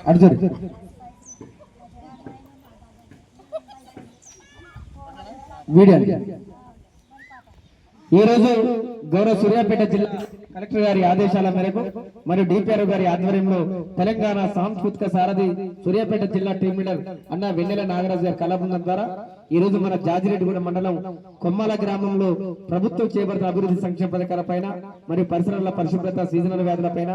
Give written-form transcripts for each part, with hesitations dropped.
Arjun video ఈరోజు గౌరవ సూర్యాపేట జిల్లా కలెక్టర్ గారి ఆదేశాల మేరకు మరియు డిపిఆర్ గారి ఆధ్వర్యంలో తెలంగాణ సాంస్కృతిక సారథి సూర్యాపేట జిల్లా టీం లీడర్ అన్న వెన్నెల నాగరాజు గారి కళాబృందం ద్వారా ఈ రోజు మన జాజిరెడ్డిగూడ మండలం కొమ్మాల గ్రామంలో ప్రభుత్వం చేపడుతున్న అభివృద్ధి సంక్షేమ పథకాల పైన మరియు పరిసరాల పరిశుభ్రత సీజనల్ వ్యాధుల పైన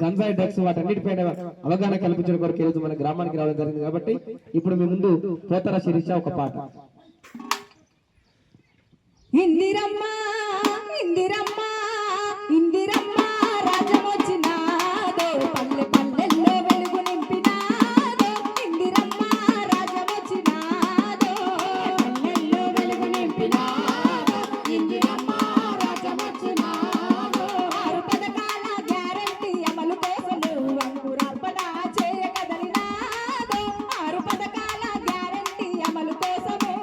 గంజాయి డ్రగ్స్ వాటన్నిటిపైన అవగాహన కల్పించడం కొరకు ఈ రోజు మన గ్రామానికి రావడం జరిగింది. కాబట్టి ఇప్పుడు మీ ముందు పోతర శిరీష ఒక పాట. ఇందిరమ్మ ఇందిరమ్మ ఇందిరమ్మ రాజమొచ్చినాదో పల్లె పల్లెల్లో వెలుగు నింపినాదో ఇందిరమ్మ రాజమొచ్చినాదో పల్లెల్లో వెలుగు నింపినాదో ఇందిరమ్మ రాజమొచ్చినాదో ఆరు పథకాల గ్యారెంటీ అమలు కోసము అంకురార్పణ చేయ కదలినాదో ఆరు పథకాల గ్యారెంటీ అమలు కోసము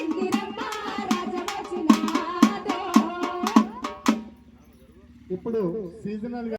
ఇందిరమ్మ రాజమొచ్చినాదో ఇప్పుడు సీజనల్